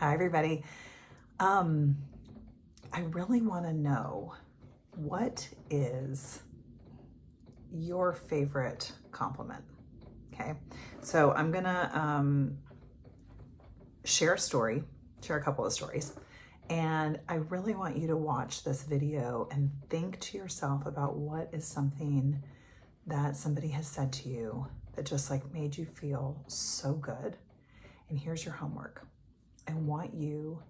Hi, everybody. I really want to know, what is your favorite compliment? Okay, so I'm gonna share a couple of stories, and I really want you to watch this video and think to yourself about what is something that somebody has said to you that just like made you feel so good. And here's your homework. I want you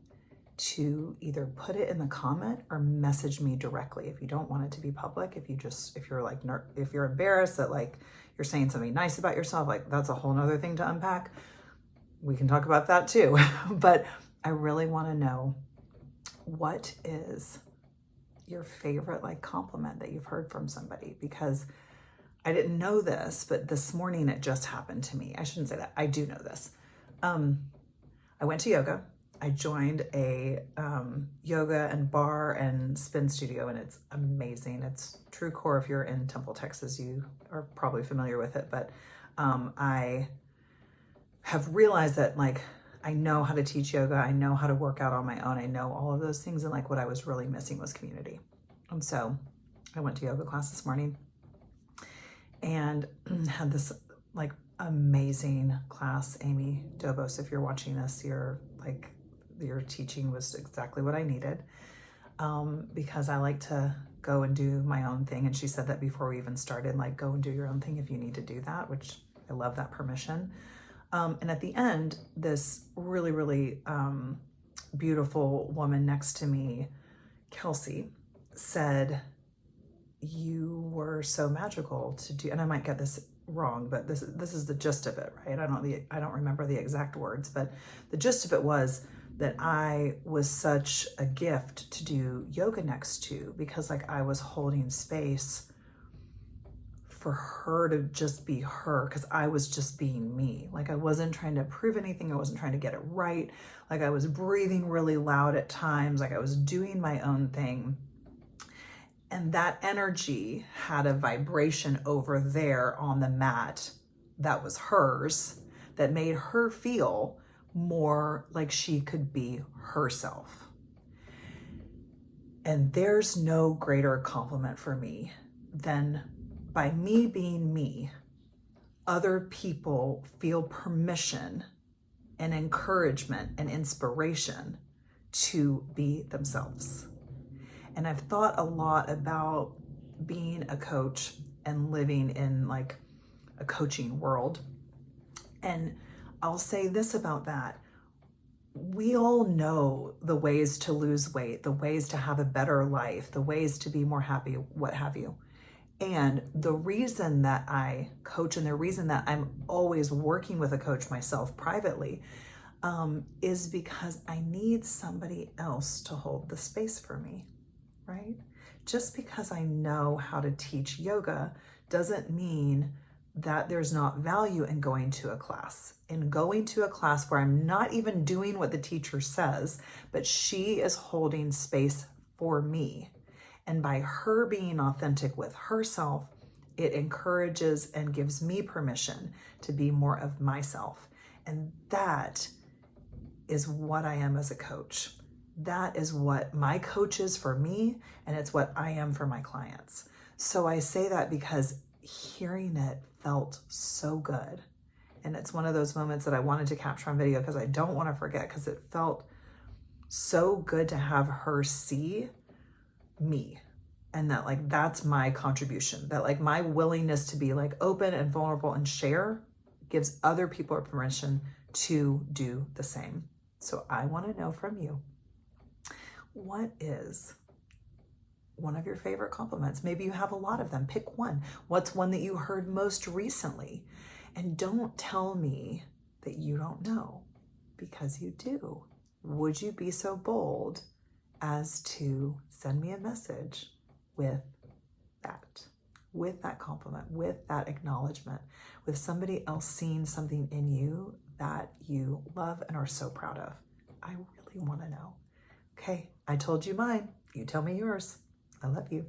to either put it in the comment or message me directly. If you don't want it to be public, if you're embarrassed that like you're saying something nice about yourself, like that's a whole nother thing to unpack. We can talk about that too. But I really want to know, what is your favorite like compliment that you've heard from somebody? Because I didn't know this, but this morning it just happened to me. I shouldn't say that. I do know this. I went to yoga. I joined a yoga and bar and spin studio, and it's amazing. It's True Core. If you're in Temple, Texas, you are probably familiar with it. But I have realized that like I know how to teach yoga. I know how to work out on my own. I know all of those things. And like what I was really missing was community. And so I went to yoga class this morning and had this like amazing class. Amy Dobos, if you're watching this, your teaching was exactly what I needed, because I like to go and do my own thing. And she said that before we even started, like, go and do your own thing if you need to do that, which I love that permission. And at the end, this really, really beautiful woman next to me, Kelsey, said, "You were so magical to do," and I might get this wrong, but this is the gist of it, right? I don't remember the exact words, but the gist of it was that I was such a gift to do yoga next to, because like I was holding space for her to just be her, because I was just being me. Like I wasn't trying to prove anything. I wasn't trying to get it right. Like I was breathing really loud at times. Like I was doing my own thing. And that energy had a vibration over there on the mat that was hers, that made her feel more like she could be herself. And there's no greater compliment for me than, by me being me, other people feel permission and encouragement and inspiration to be themselves. And I've thought a lot about being a coach and living in like a coaching world. And I'll say this about that. We all know the ways to lose weight, the ways to have a better life, the ways to be more happy, what have you. And the reason that I coach, and the reason that I'm always working with a coach myself privately, is because I need somebody else to hold the space for me. Right? Just because I know how to teach yoga doesn't mean that there's not value in going to a class. In going to a class where I'm not even doing what the teacher says, but she is holding space for me. And by her being authentic with herself, it encourages and gives me permission to be more of myself. And that is what I am as a coach. That is what my coach is for me, and it's what I am for my clients. So I say that because hearing it felt so good. And it's one of those moments that I wanted to capture on video because I don't want to forget, because it felt so good to have her see me. And that like, that's my contribution, that like my willingness to be like open and vulnerable and share gives other people permission to do the same. So I want to know from you, what is one of your favorite compliments? Maybe you have a lot of them. Pick one. What's one that you heard most recently? And don't tell me that you don't know, because you do. Would you be so bold as to send me a message with that compliment, with that acknowledgement, with somebody else seeing something in you that you love and are so proud of? I really want to know. Okay, I told you mine. You tell me yours. I love you.